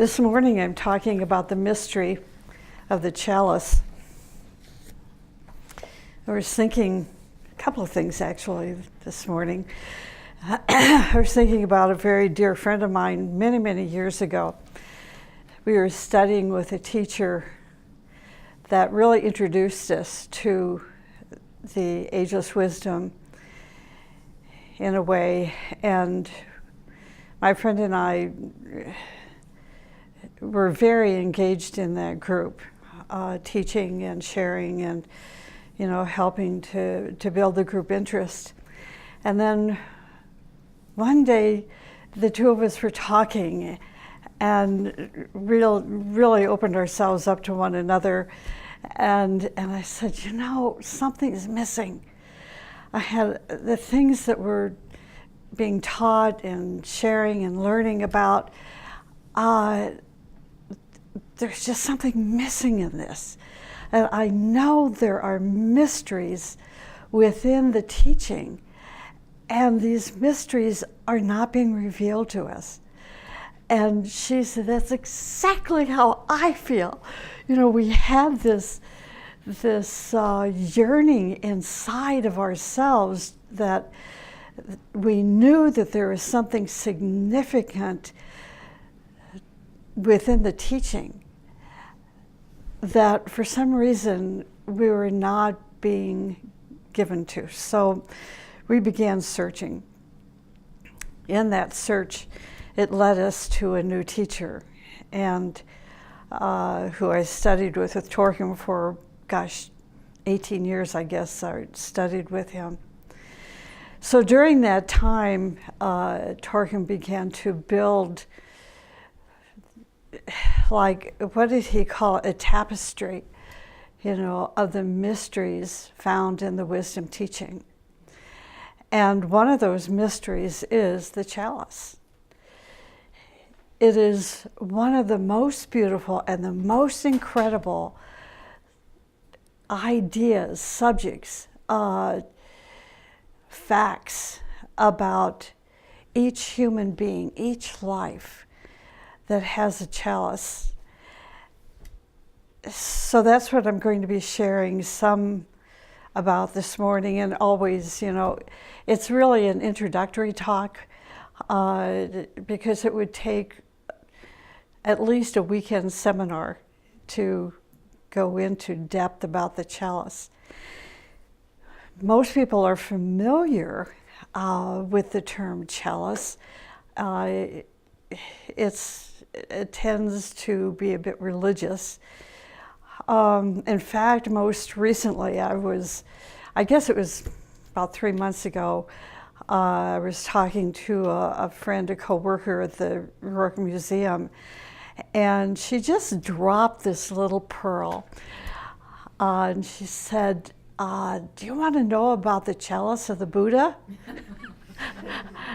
This morning I'm talking about the mystery of the chalice. I was thinking a couple of things actually this morning. I was thinking about a very dear friend of mine many, many years ago. We were studying with a teacher that really introduced us to the ageless wisdom in a way, and my friend and I were very engaged in that group, teaching and sharing and, helping to build the group interest. And then one day, the two of us were talking and really opened ourselves up to one another. And I said, something's missing. I had the things that were being taught and sharing and learning about, there's just something missing in this. And I know there are mysteries within the teaching, and these mysteries are not being revealed to us. And she said, that's exactly how I feel. We had this yearning inside of ourselves that we knew that there was something significant within the teaching that for some reason we were not being given to. So we began searching. In that search, it led us to a new teacher, and who I studied with Torkim for, 18 years, I guess, I studied with him. So during that time, Torkim began to build, what did he call it? A tapestry, of the mysteries found in the wisdom teaching. And one of those mysteries is the chalice. It is one of the most beautiful and the most incredible ideas, subjects, facts about each human being, each life that has a chalice. So that's what I'm going to be sharing some about this morning, and always, it's really an introductory talk because it would take at least a weekend seminar to go into depth about the chalice. Most people are familiar with the term chalice. It tends to be a bit religious. In fact, most recently, I guess it was about 3 months ago, I was talking to a friend, a co-worker at the Rourke Museum, and she just dropped this little pearl. And she said, do you want to know about the chalice of the Buddha?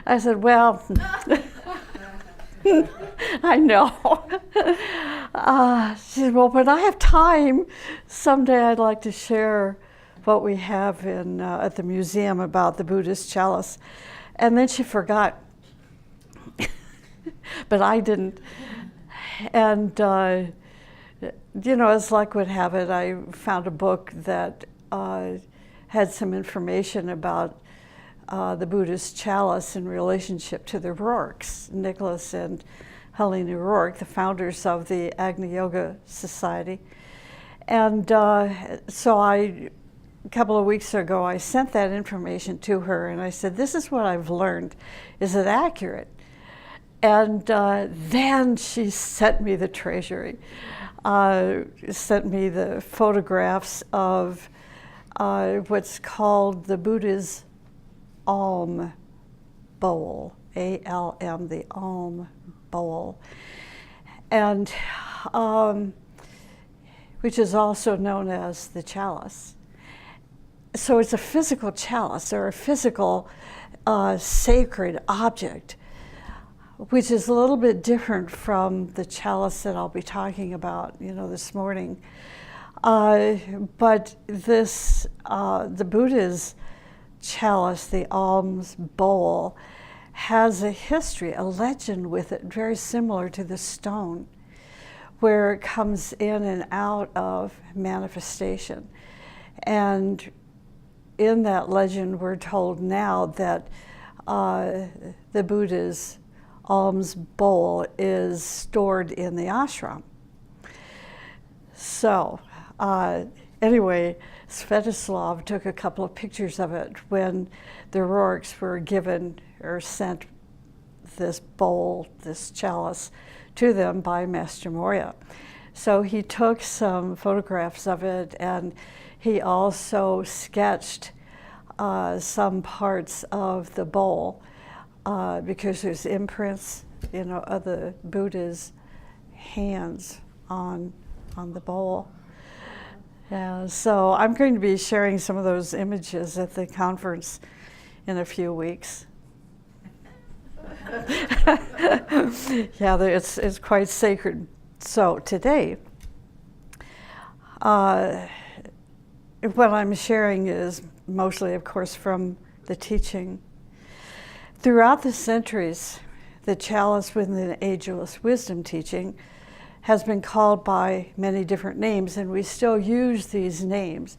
I said, well, I know. She said, well, when I have time, someday I'd like to share what we have at the museum about the Buddhist chalice. And then she forgot. But I didn't. And, as luck would have it, I found a book that had some information about the Buddhist chalice in relationship to the Rourkes, Nicholas and Helena Rourke, the founders of the Agni Yoga Society. And so a couple of weeks ago, I sent that information to her, and I said, this is what I've learned. Is it accurate? And then she sent me the treasury, sent me the photographs of what's called the Buddha's alm bowl, A-L-M, the alm bowl, and which is also known as the chalice. So it's a physical chalice, or a physical sacred object, which is a little bit different from the chalice that I'll be talking about, this morning. But this, the Buddha's chalice, the alms bowl, has a history, a legend with it, very similar to the stone. where it comes in and out of manifestation. And in that legend, we're told now that the Buddha's alms bowl is stored in the ashram. So anyway, Svetoslav took a couple of pictures of it when the Roriks were given or sent this bowl, this chalice, to them by Master Morya. So he took some photographs of it, and he also sketched some parts of the bowl because there's imprints, of the Buddha's hands on the bowl. So I'm going to be sharing some of those images at the conference in a few weeks. Yeah, it's quite sacred. So today, what I'm sharing is mostly, of course, from the teaching. Throughout the centuries, the chalice within the ageless wisdom teaching has been called by many different names, and we still use these names.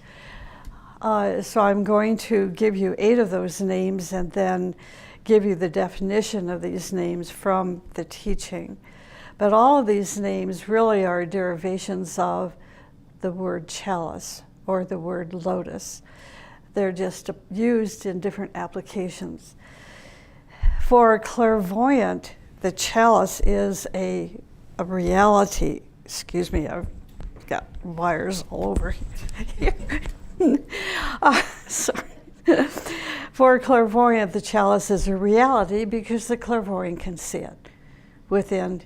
So I'm going to give you 8 of those names and then give you the definition of these names from the teaching. But all of these names really are derivations of the word chalice or the word lotus. They're just used in different applications. For a clairvoyant, the chalice is a reality. Excuse me, I've got wires all over here. Sorry. For a clairvoyant, the chalice is a reality because the clairvoyant can see it within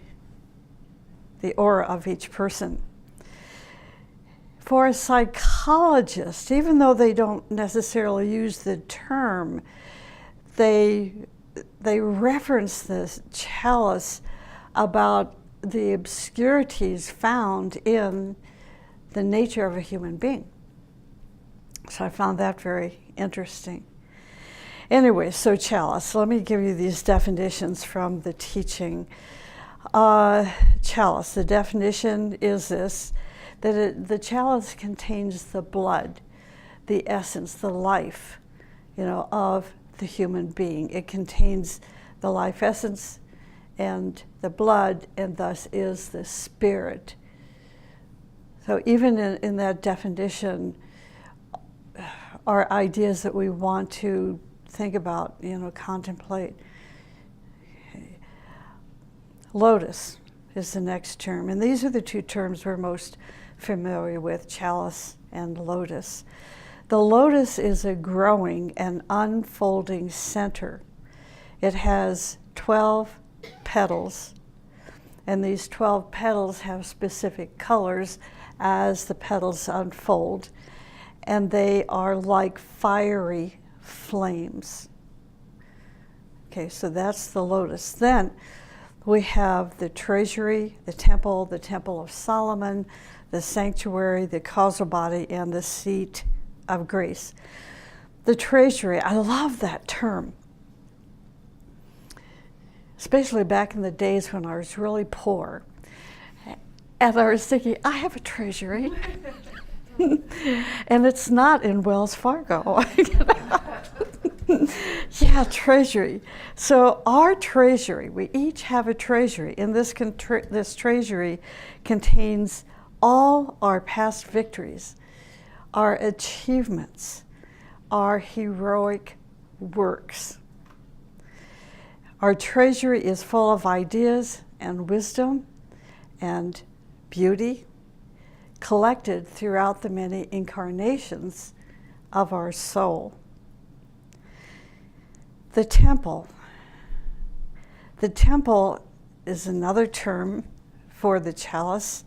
the aura of each person. For a psychologist, even though they don't necessarily use the term, they reference the chalice about the obscurities found in the nature of a human being. So I found that very interesting. Anyway, so chalice. Let me give you these definitions from the teaching. Chalice, the definition is this, that the chalice contains the blood, the essence, the life, of the human being. It contains the life essence and the blood, and thus is the spirit. So even in that definition are ideas that we want to think about, contemplate. Okay. Lotus is the next term, and these are the 2 terms we're most familiar with, chalice and lotus. The lotus is a growing and unfolding center. It has 12 petals, and these 12 petals have specific colors as the petals unfold, and they are like fiery flames. Okay, so that's the lotus. Then we have the treasury, the temple of Solomon, the sanctuary, the causal body, and the seat of grace. The treasury, I love that term, especially back in the days when I was really poor. And I was thinking, I have a treasury. And it's not in Wells Fargo. Yeah, treasury. So our treasury, we each have a treasury, and this treasury contains all our past victories, our achievements, our heroic works. Our treasury is full of ideas and wisdom and beauty collected throughout the many incarnations of our soul. The temple. The temple is another term for the chalice,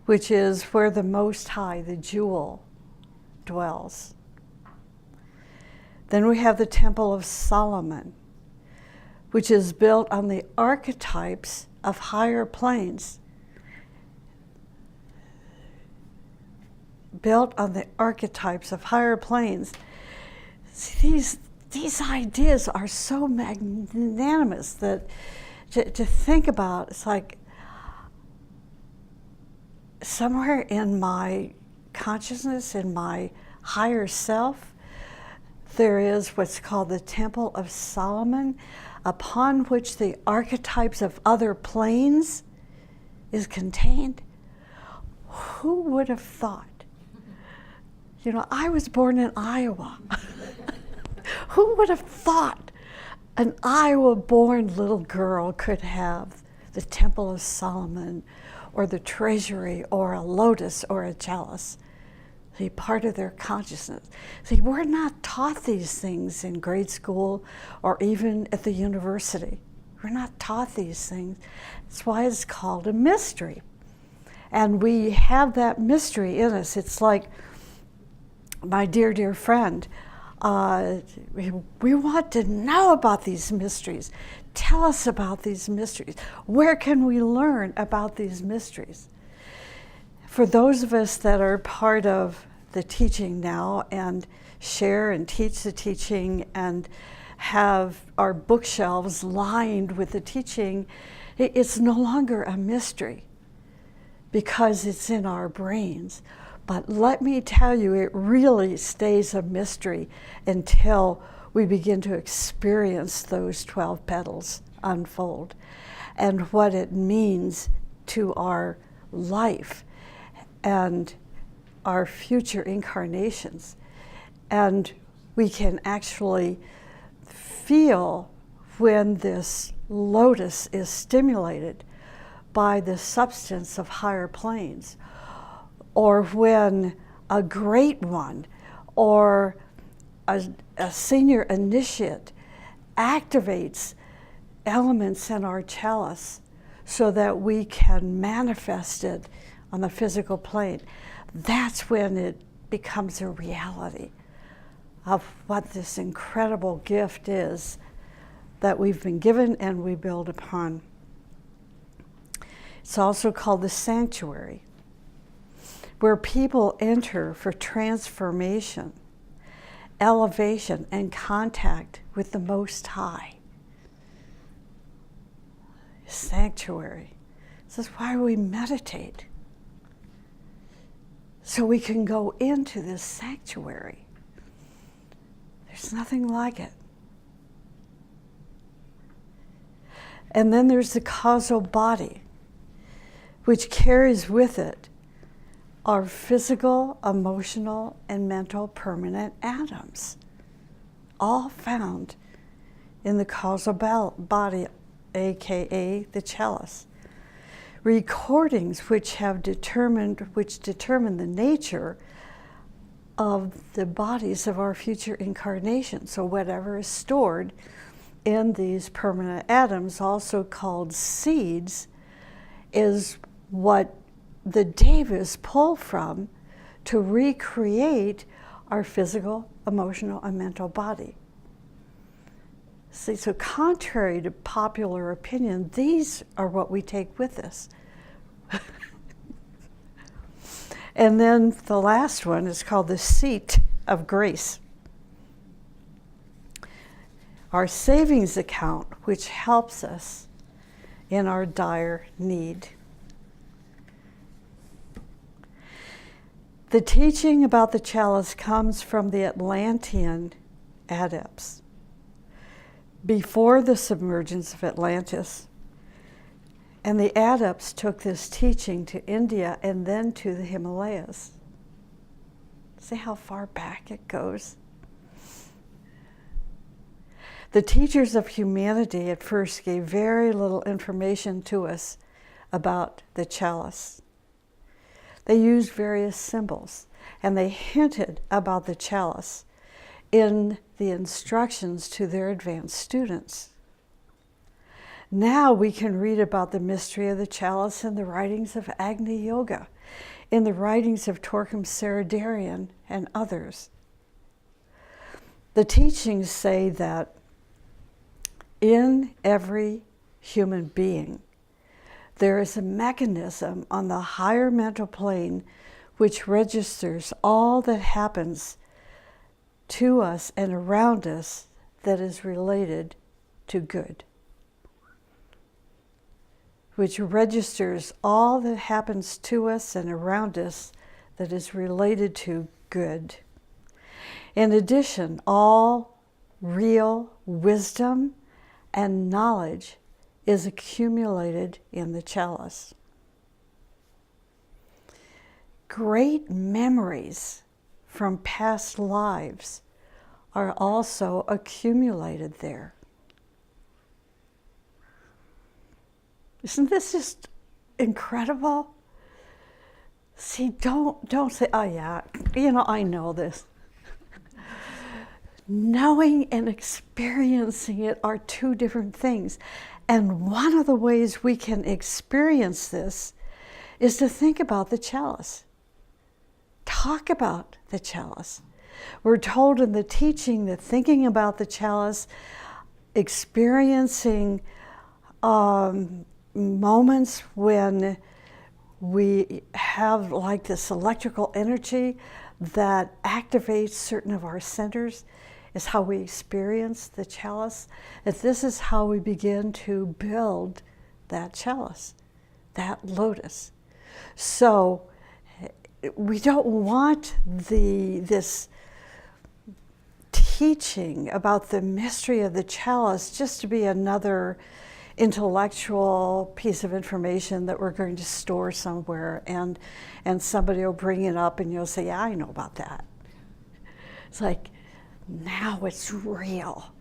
which is where the Most High, the jewel, dwells. Then we have the Temple of Solomon, which is built on the archetypes of higher planes. Built on the archetypes of higher planes. See, these ideas are so magnanimous that to think about, it's like somewhere in my consciousness, in my higher self, there is what's called the Temple of Solomon, upon which the archetypes of other planes is contained. Who would have thought? You know, I was born in Iowa. Who would have thought an Iowa-born little girl could have the Temple of Solomon, or the treasury, or a lotus, or a chalice? See, part of their consciousness. See, we're not taught these things in grade school or even at the university. We're not taught these things. That's why it's called a mystery. And we have that mystery in us. It's like, my dear, dear friend, we want to know about these mysteries. Tell us about these mysteries. Where can we learn about these mysteries? For those of us that are part of the teaching now and share and teach the teaching and have our bookshelves lined with the teaching, it's no longer a mystery because it's in our brains. But let me tell you, it really stays a mystery until we begin to experience those 12 petals unfold and what it means to our life and our future incarnations. And we can actually feel when this lotus is stimulated by the substance of higher planes, or when a great one or a senior initiate activates elements in our chalice so that we can manifest it on the physical plane. That's when it becomes a reality of what this incredible gift is that we've been given and we build upon. It's also called the sanctuary, where people enter for transformation, elevation, and contact with the Most High. Sanctuary. This is why we meditate. So we can go into this sanctuary. There's nothing like it. And then there's the causal body, which carries with it our physical, emotional, and mental permanent atoms, all found in the causal body, aka the chalice. Recordings which determine the nature of the bodies of our future incarnation. So whatever is stored in these permanent atoms, also called seeds, is what the devas pull from to recreate our physical, emotional, and mental body. See, so contrary to popular opinion, these are what we take with us. And then the last one is called the seat of grace. Our savings account, which helps us in our dire need. The teaching about the chalice comes from the Atlantean adepts. Before the submergence of Atlantis, and the adepts took this teaching to India and then to the Himalayas. See how far back it goes? The teachers of humanity at first gave very little information to us about the chalice. They used various symbols, and they hinted about the chalice in the instructions to their advanced students. Now we can read about the mystery of the chalice in the writings of Agni Yoga, in the writings of Torquem Saradarian and others. The teachings say that in every human being, there is a mechanism on the higher mental plane which registers all that happens to us and around us that is related to good. which registers all that happens to us and around us that is related to good. In addition, all real wisdom and knowledge is accumulated in the chalice. Great memories from past lives are also accumulated there. Isn't this just incredible? See, don't say, oh yeah, I know this. Knowing and experiencing it are two different things. And one of the ways we can experience this is to think about the chalice. Talk about the chalice. We're told in the teaching that thinking about the chalice, experiencing moments when we have like this electrical energy that activates certain of our centers, is how we experience the chalice. That this is how we begin to build that chalice, that lotus. So we don't want this teaching about the mystery of the chalice just to be another intellectual piece of information that we're going to store somewhere, and somebody will bring it up and you'll say, yeah, I know about that. It's like, now it's real.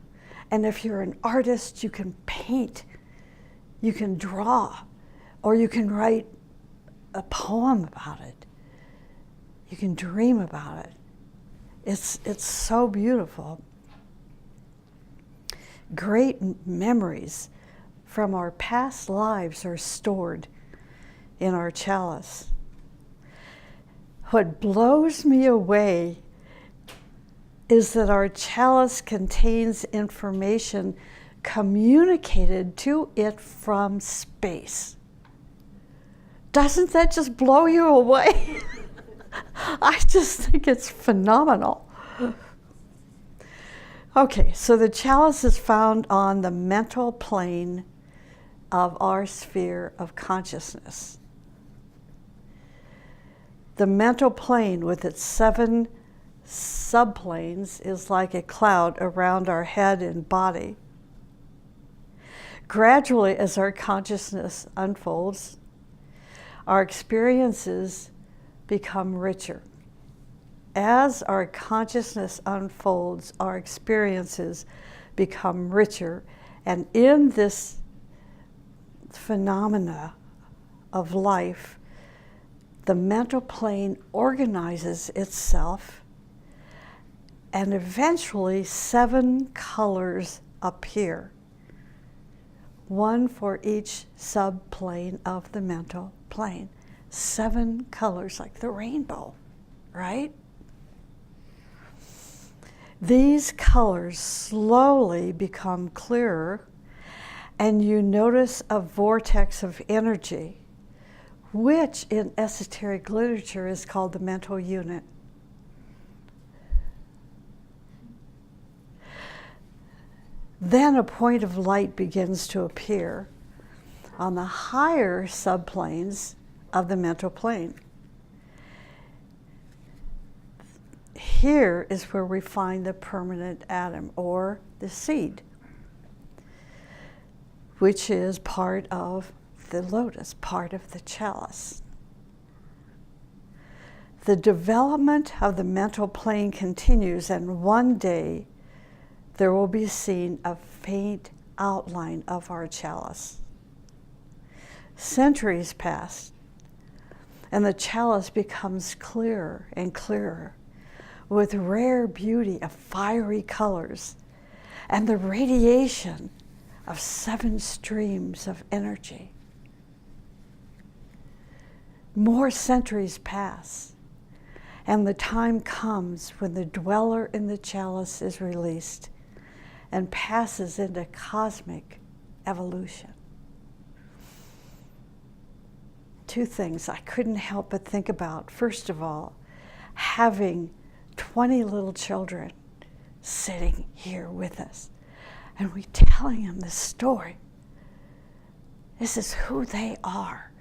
And if you're an artist, you can paint, you can draw, or you can write a poem about it. You can dream about it. It's so beautiful. Great memories from our past lives are stored in our chalice. What blows me away is that our chalice contains information communicated to it from space. Doesn't that just blow you away? I just think it's phenomenal. Okay, so the chalice is found on the mental plane of our sphere of consciousness. The mental plane with its 7 subplanes is like a cloud around our head and body. Gradually, as our consciousness unfolds, our experiences become richer. As our consciousness unfolds, our experiences become richer. And in this phenomena of life, the mental plane organizes itself, and eventually 7 colors appear, one for each subplane of the mental plane. 7 colors, like the rainbow, right? These colors slowly become clearer, and you notice a vortex of energy, which in esoteric literature is called the mental unit. Then a point of light begins to appear on the higher subplanes of the mental plane. Here is where we find the permanent atom, or the seed, which is part of the lotus, part of the chalice. The development of the mental plane continues, and one day there will be seen a faint outline of our chalice. Centuries pass, and the chalice becomes clearer and clearer, with rare beauty of fiery colors and the radiation of 7 streams of energy. More centuries pass, and the time comes when the dweller in the chalice is released and passes into cosmic evolution. 2 things I couldn't help but think about. First of all, having 20 little children sitting here with us, and we telling them this story. This is who they are.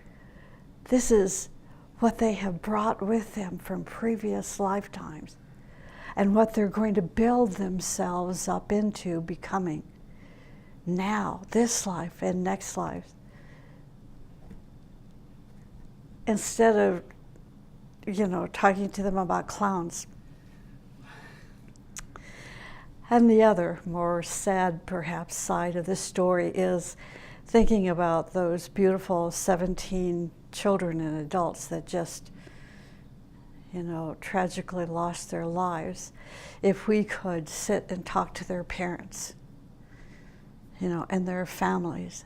This is what they have brought with them from previous lifetimes and what they're going to build themselves up into becoming now, this life and next life. Instead of, talking to them about clowns. And the other, more sad perhaps, side of this story is thinking about those beautiful 17 children and adults that just, tragically lost their lives. If we could sit and talk to their parents, and their families,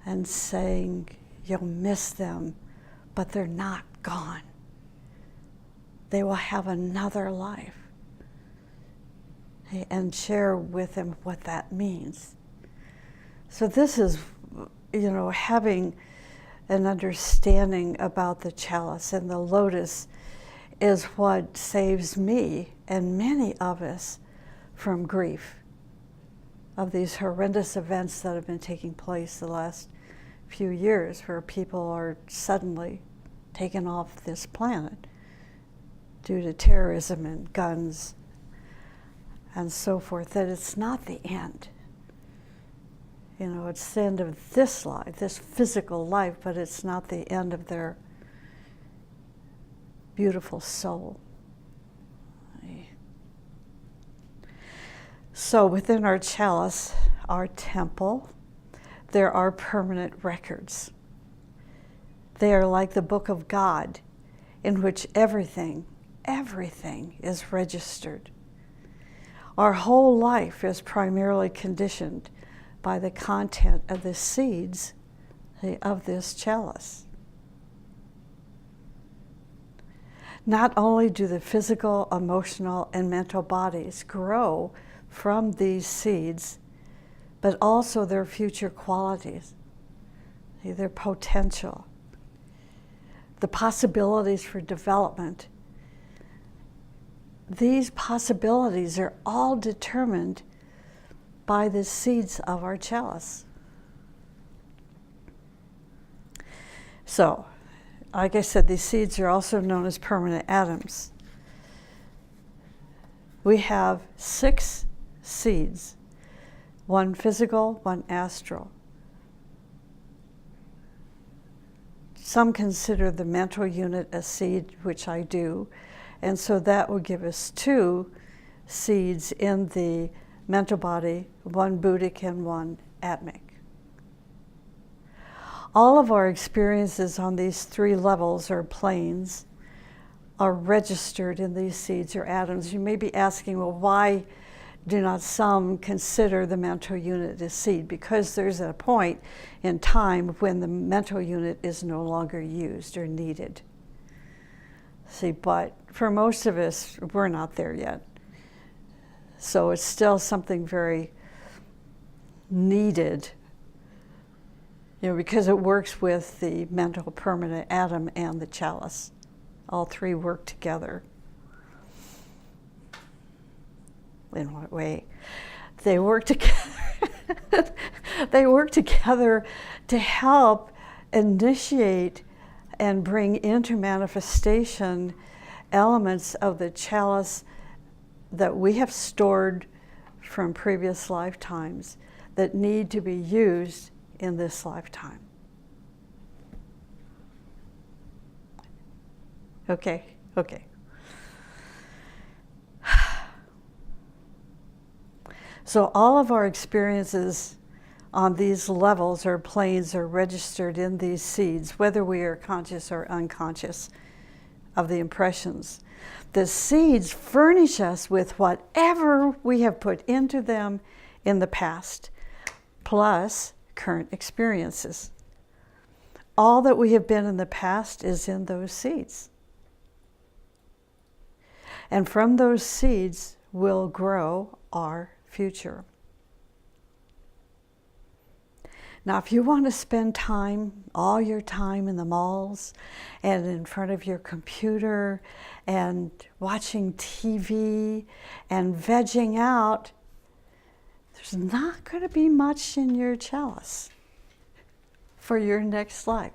and saying, you'll miss them, but they're not gone. They will have another life. And share with them what that means. So this is, having an understanding about the chalice and the lotus is what saves me and many of us from grief of these horrendous events that have been taking place the last few years, where people are suddenly taken off this planet due to terrorism and guns and so forth, that it's not the end. It's the end of this life, this physical life, but it's not the end of their beautiful soul. So within our chalice, our temple, there are permanent records. They are like the book of God, in which everything is registered. Our whole life is primarily conditioned by the content of the seeds of this chalice. Not only do the physical, emotional, and mental bodies grow from these seeds, but also their future qualities, their potential, the possibilities for development. These possibilities are all determined by the seeds of our chalice. So, like I said, these seeds are also known as permanent atoms. We have 6 seeds, 1 physical, 1 astral. Some consider the mental unit a seed, which I do, and so that will give us 2 seeds in the mental body, 1 buddhic and 1 atmic. All of our experiences on these 3 levels or planes are registered in these seeds or atoms. You may be asking, well, why do not some consider the mental unit a seed? Because there's a point in time when the mental unit is no longer used or needed. See, but for most of us, we're not there yet. So it's still something very needed, because it works with the mental permanent atom and the chalice. All 3 work together. In what way? They work together. They work together to help initiate and bring into manifestation elements of the chalice that we have stored from previous lifetimes that need to be used in this lifetime. Okay. So all of our experiences on these levels or planes are registered in these seeds, whether we are conscious or unconscious of the impressions. The seeds furnish us with whatever we have put into them in the past, plus current experiences. All that we have been in the past is in those seeds. And from those seeds will grow our future. Now, if you want to spend all your time in the malls and in front of your computer and watching TV and vegging out, there's not going to be much in your chalice. for your next life.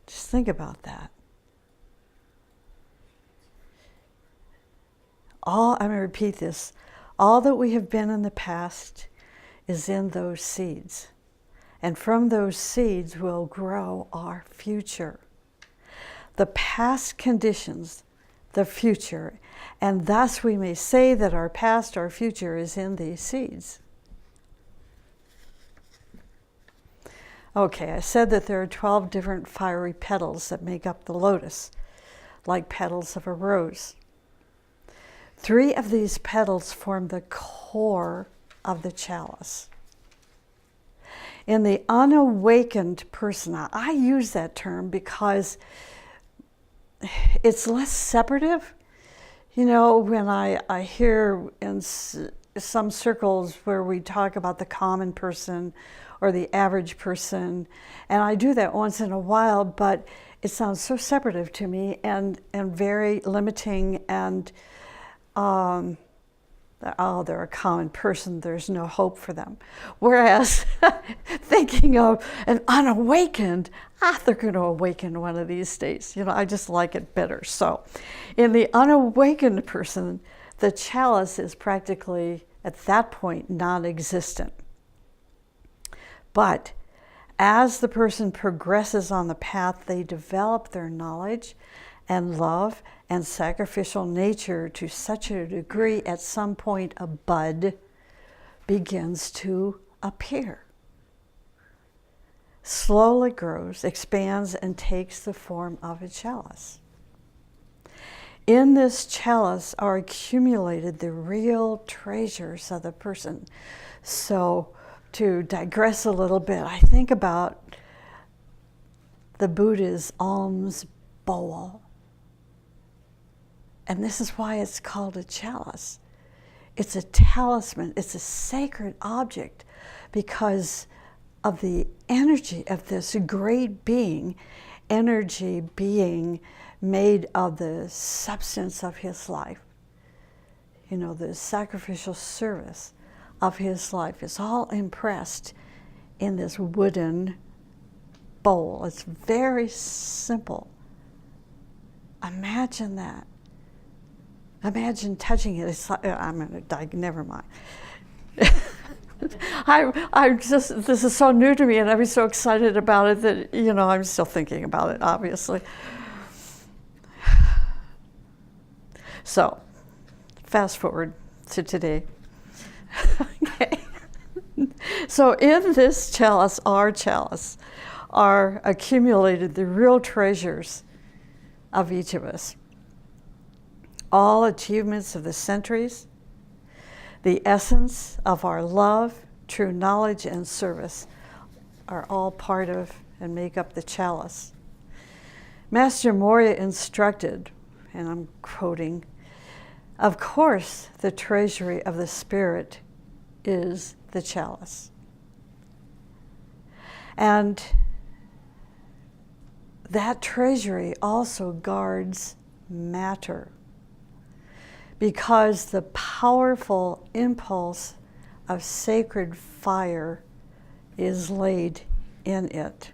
Just think about that. I'm going to repeat this. All that we have been in the past is in those seeds. And from those seeds will grow our future. The past conditions the future, and thus we may say that our past, our future is in these seeds. Okay, I said that there are 12 different fiery petals that make up the lotus, like petals of a rose. 3 of these petals form the core of the chalice. In the unawakened person, I use that term because it's less separative. You know, when I hear in some circles where we talk about the common person or the average person, and I do that once in a while, but it sounds so separative to me and very limiting, and they're a common person, there's no hope for them. Whereas thinking of an unawakened, they're going to awaken one of these days. You know, I just like it better. So in the unawakened person, the chalice is practically, at that point, non-existent. But as the person progresses on the path, they develop their knowledge and love and sacrificial nature to such a degree, at some point a bud begins to appear. Slowly grows, expands, and takes the form of a chalice. In this chalice are accumulated the real treasures of the person. So, to digress a little bit, I think about the Buddha's alms bowl. And this is why it's called a chalice. It's a talisman, it's a sacred object because of the energy of this great being, energy being made of the substance of his life. You know, the sacrificial service of his life is all impressed in this wooden bowl. It's very simple. Imagine that. Imagine touching it. It's like, I'm going to die. Never mind. This is so new to me, and I'm so excited about it that, you know, I'm still thinking about it, obviously. So, fast forward to today. Okay. So in this chalice, our chalice, are accumulated the real treasures of each of us. All achievements of the centuries, the essence of our love, true knowledge, and service are all part of and make up the chalice. Master Morya instructed, and I'm quoting, "Of course, the treasury of the spirit is the chalice." And that treasury also guards matter, because the powerful impulse of sacred fire is laid in it.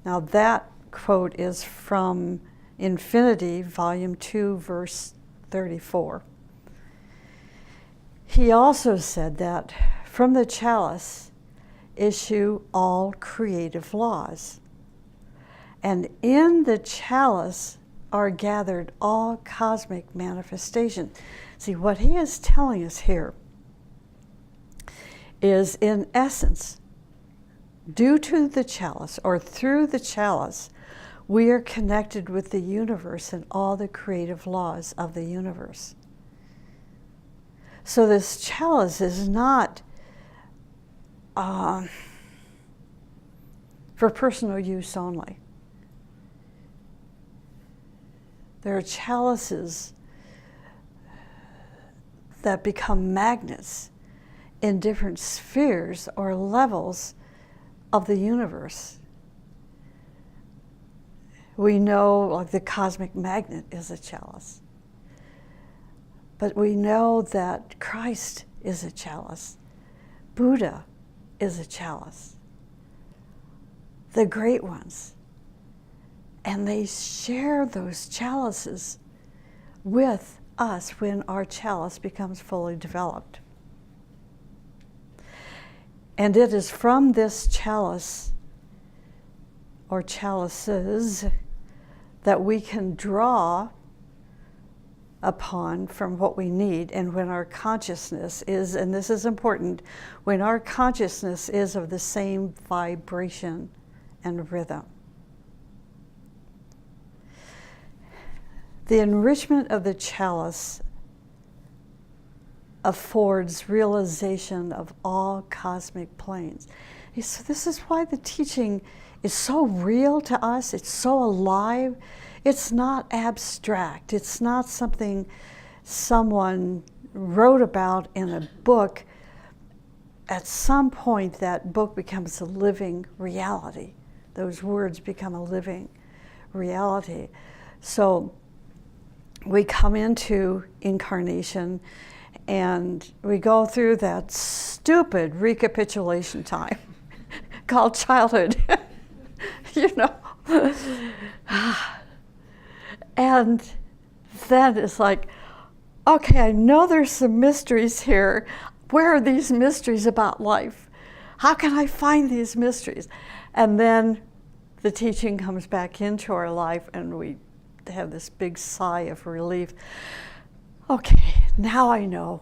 Now that quote is from Infinity, Volume 2, verse 34. He also said that from the chalice issue all creative laws, and in the chalice are gathered all cosmic manifestations. See, what he is telling us here is, in essence, due to the chalice, or through the chalice, we are connected with the universe and all the creative laws of the universe. So this chalice is not for personal use only. There are chalices that become magnets in different spheres or levels of the universe. We know, like, the cosmic magnet is a chalice. But we know that Christ is a chalice. Buddha is a chalice. the great ones. And they share those chalices with us when our chalice becomes fully developed. And it is from this chalice, or chalices, that we can draw upon from what we need. And when our consciousness is, and this is important, when our consciousness is of the same vibration and rhythm. The enrichment of the chalice affords realization of all cosmic planes. So this is why the teaching is so real to us. It's so alive. It's not abstract. It's not something someone wrote about in a book. At some point, that book becomes a living reality. Those words become a living reality. So we come into incarnation and we go through that stupid recapitulation time called childhood, you know. And then it's like, okay, I know there's some mysteries here. Where are these mysteries about life? How can I find these mysteries? And then the teaching comes back into our life and we have this big sigh of relief. Okay, now I know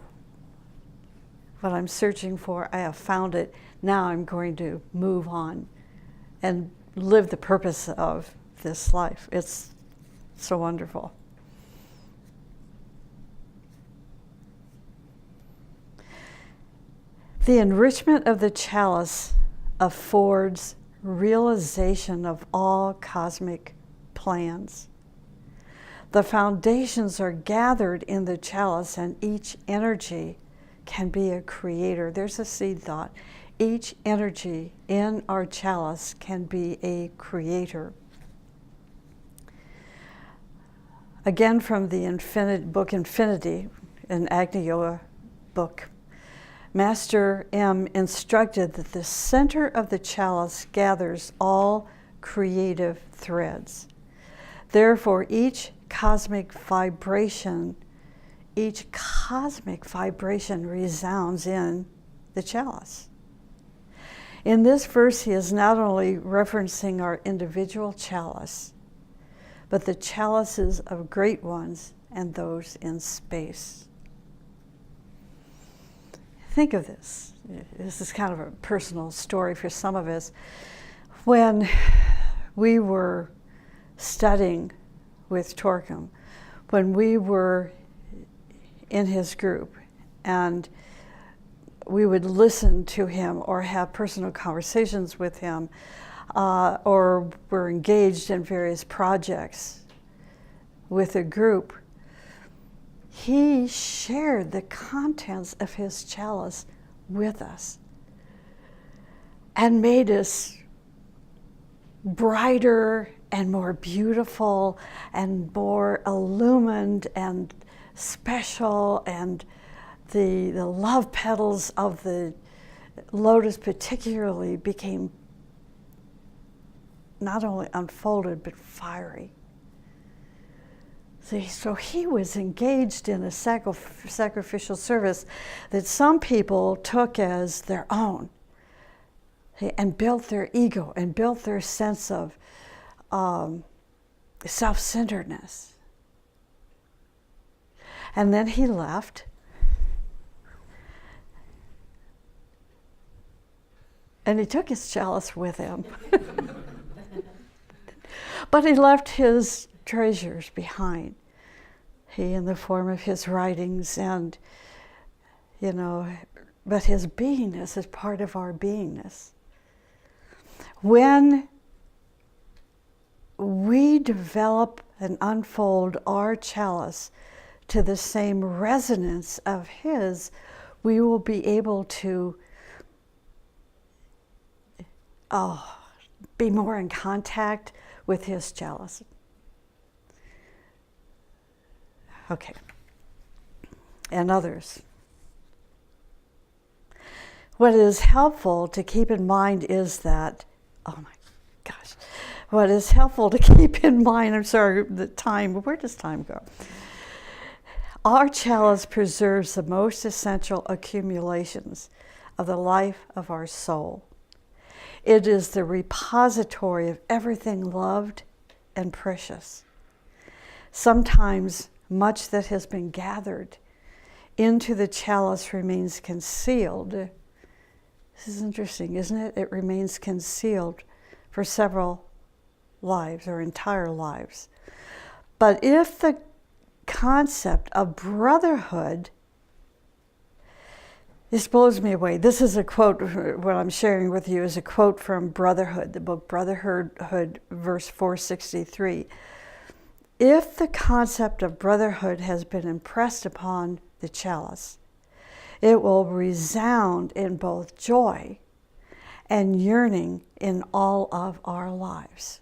what I'm searching for. I have found it. Now I'm going to move on and live the purpose of this life. It's so wonderful. The enrichment of the chalice affords realization of all cosmic plans. The foundations are gathered in the chalice, and each energy can be a creator. There's a seed thought. Each energy in our chalice can be a creator. Again, from the book Infinity, an Agni Yoga book, Master M instructed that the center of the chalice gathers all creative threads. Therefore, each cosmic vibration resounds in the chalice. In this verse, he is not only referencing our individual chalice, but the chalices of great ones and those in space. Think of this. This is kind of a personal story for some of us. When we were studying with Torkim, when we were in his group and we would listen to him or have personal conversations with him, or were engaged in various projects with a group, he shared the contents of his chalice with us and made us brighter and more beautiful and more illumined and special, and the love petals of the lotus particularly became not only unfolded but fiery. See, so he was engaged in a sacrificial service that some people took as their own, and built their ego and built their sense of self-centeredness. And then he left. And he took his chalice with him. But he left his treasures behind. He, in the form of his writings, and, but his beingness is part of our beingness. When we develop and unfold our chalice to the same resonance of his, we will be able to be more in contact with his chalice. Okay. And others. What is helpful to keep in mind is that, Gosh, what is helpful to keep in mind, I'm sorry, the time, where does time go? Our chalice preserves the most essential accumulations of the life of our soul. It is the repository of everything loved and precious. Sometimes much that has been gathered into the chalice remains concealed. This is interesting, isn't it? It remains concealed for several lives or entire lives. But if the concept of brotherhood, this blows me away. This is a quote, what I'm sharing with you is a quote from Brotherhood, the book Brotherhood, verse 463. If the concept of brotherhood has been impressed upon the chalice, it will resound in both joy and yearning in all of our lives.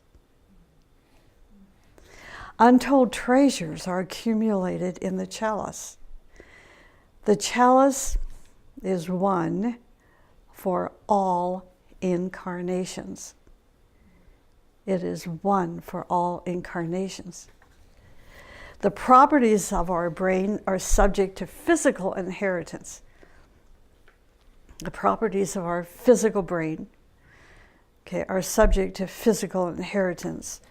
Untold treasures are accumulated in the chalice. The chalice is one for all incarnations. It is one for all incarnations. The properties of our brain are subject to physical inheritance. The properties of our physical brain, are subject to physical inheritance,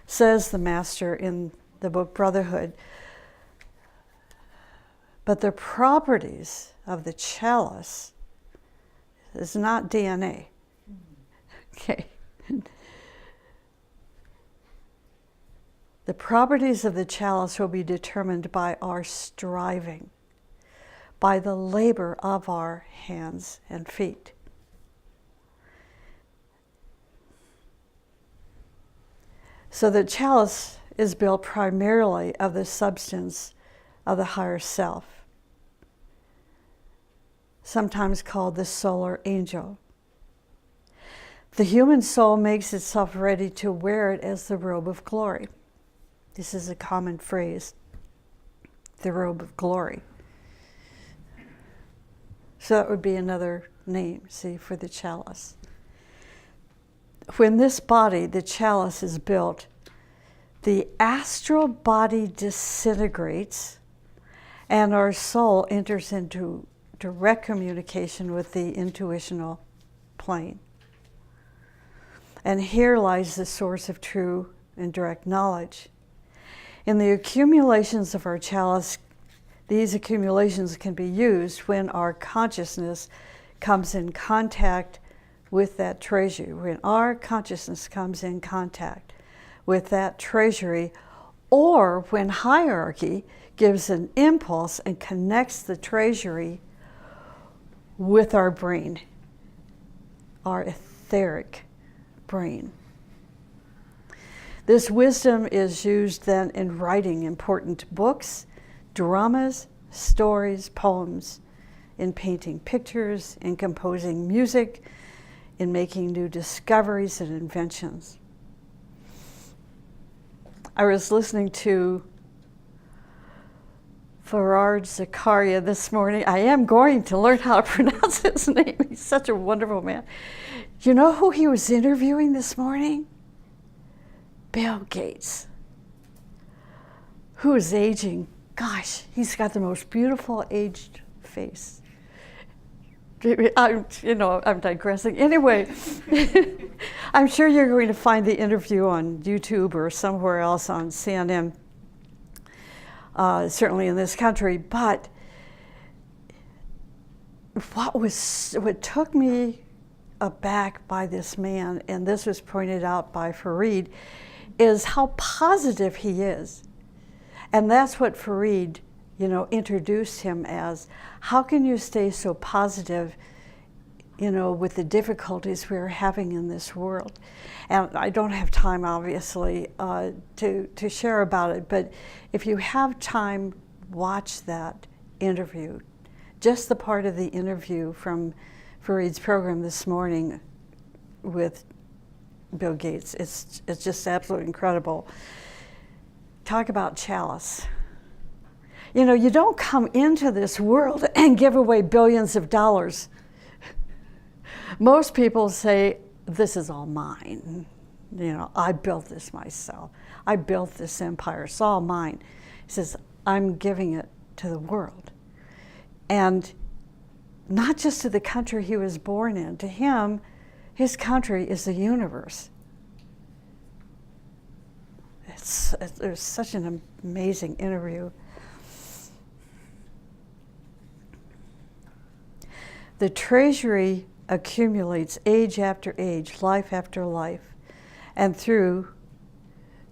says the master in the book Brotherhood. But the properties of the chalice is not DNA. Okay. The properties of the chalice will be determined by our striving, by the labor of our hands and feet. So the chalice is built primarily of the substance of the higher self, sometimes called the solar angel. The human soul makes itself ready to wear it as the robe of glory. This is a common phrase, the robe of glory. So that would be another name, see, for the chalice. When this body, the chalice, is built, the astral body disintegrates and our soul enters into direct communication with the intuitional plane. And here lies the source of true and direct knowledge. In the accumulations of our chalice, these accumulations can be used when our consciousness comes in contact with that treasury, when our consciousness comes in contact with that treasury, or when hierarchy gives an impulse and connects the treasury with our brain, our etheric brain. This wisdom is used then in writing important books, dramas, stories, poems, in painting pictures, in composing music, in making new discoveries and inventions. I was listening to Faraj Zakaria this morning. I am going to learn how to pronounce his name. He's such a wonderful man. You know who he was interviewing this morning? Bill Gates, who is aging. Gosh, he's got the most beautiful aged face. I'm digressing. Anyway, I'm sure you're going to find the interview on YouTube or somewhere else on CNN, certainly in this country. But what took me aback by this man, and this was pointed out by Farid, is how positive he is. And that's what Farid, introduced him as. How can you stay so positive, with the difficulties we're having in this world? And I don't have time, obviously, to share about it, but if you have time, watch that interview. Just the part of the interview from Farid's program this morning with Bill Gates. It's just absolutely incredible. Talk about chalice. You don't come into this world and give away billions of dollars. Most people say, this is all mine. I built this myself. I built this empire. It's all mine. He says, I'm giving it to the world. And not just to the country he was born in. To him, his country is the universe. It was such an amazing interview. The treasury accumulates age after age, life after life, and through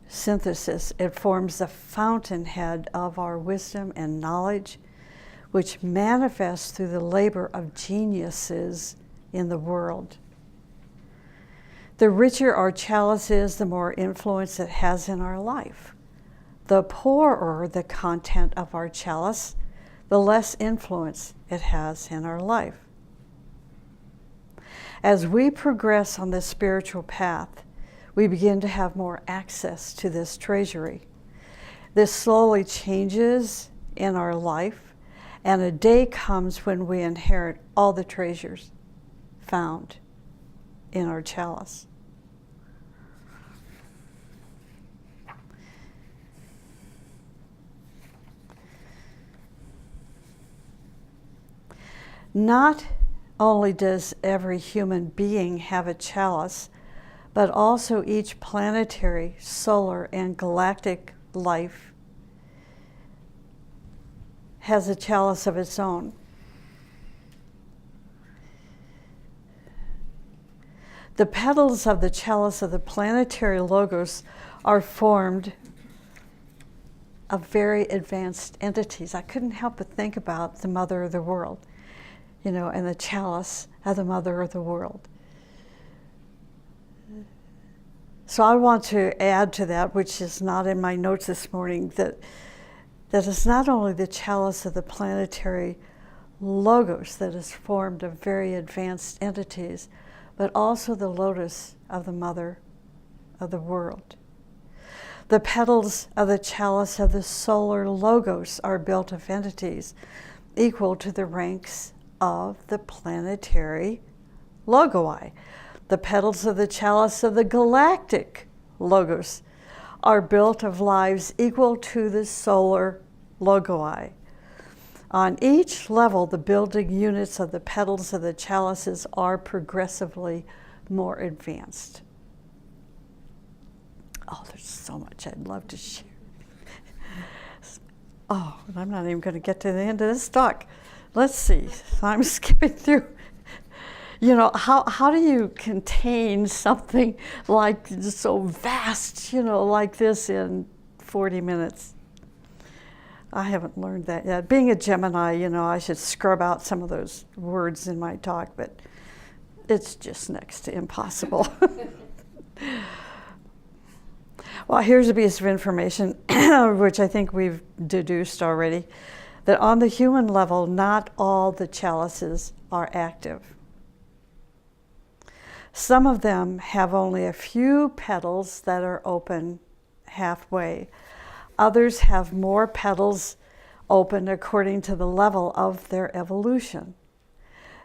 synthesis, it forms the fountainhead of our wisdom and knowledge, which manifests through the labor of geniuses in the world. The richer our chalice is, the more influence it has in our life. The poorer the content of our chalice, the less influence it has in our life. As we progress on this spiritual path, we begin to have more access to this treasury. This slowly changes in our life, and a day comes when we inherit all the treasures found in our chalice. Not only does every human being have a chalice, but also each planetary, solar, and galactic life has a chalice of its own. The petals of the chalice of the planetary logos are formed of very advanced entities. I couldn't help but think about the mother of the world, and the chalice of the mother of the world. So I want to add to that, which is not in my notes this morning, that is not only the chalice of the planetary logos that is formed of very advanced entities, but also the lotus of the mother of the world. The petals of the chalice of the solar logos are built of entities equal to the ranks of the planetary logoi. The petals of the chalice of the galactic logos are built of lives equal to the solar logoi. On each level, the building units of the petals of the chalices are progressively more advanced. Oh, there's so much I'd love to share. Oh, and I'm not even going to get to the end of this talk. Let's see. I'm skipping through. How do you contain something like so vast, like this in 40 minutes? I haven't learned that yet. Being a Gemini, I should scrub out some of those words in my talk, but it's just next to impossible. Well, here's a piece of information, which I think we've deduced already, that on the human level, not all the chalices are active. Some of them have only a few petals that are open halfway. Others have more petals open according to the level of their evolution.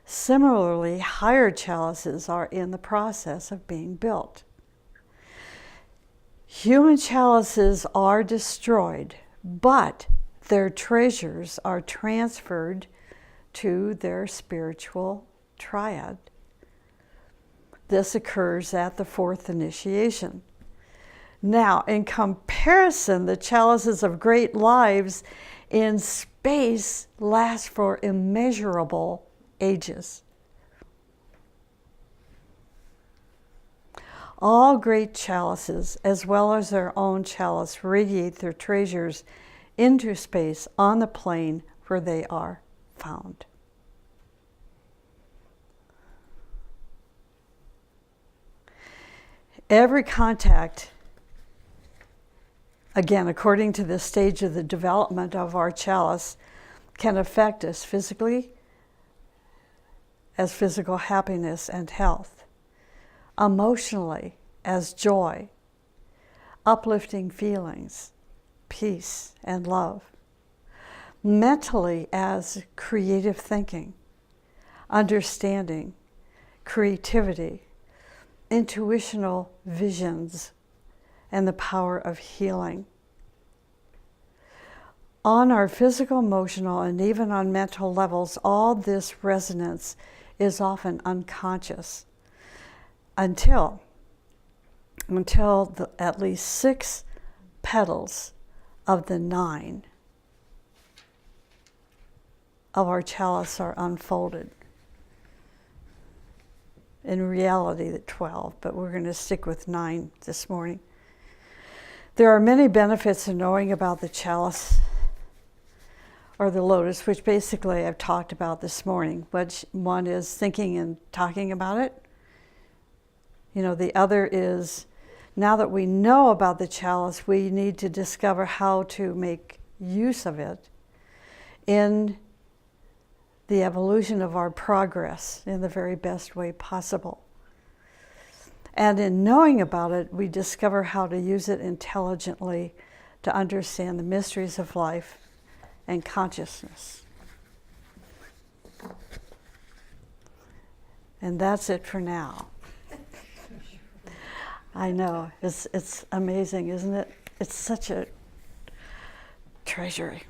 Similarly, higher chalices are in the process of being built. Human chalices are destroyed, but their treasures are transferred to their spiritual triad. This occurs at the fourth initiation. Now, in comparison, the chalices of great lives in space last for immeasurable ages. All great chalices, as well as their own chalice, radiate their treasures into space on the plane where they are found. Every contact, again, according to the stage of the development of our chalice, can affect us physically as physical happiness and health, emotionally as joy, uplifting feelings, peace and love, mentally as creative thinking, understanding, creativity, intuitional visions and the power of healing. On our physical, emotional, and even on mental levels, all this resonance is often unconscious until at least 6 petals of the 9 of our chalice are unfolded. In reality, the 12, but we're going to stick with 9 this morning. There are many benefits in knowing about the chalice or the lotus, which basically I've talked about this morning. Which one is thinking and talking about it. The other is, now that we know about the chalice, we need to discover how to make use of it in the evolution of our progress in the very best way possible. And in knowing about it, we discover how to use it intelligently to understand the mysteries of life and consciousness. And that's it for now. I know, it's amazing, isn't it? It's such a treasury.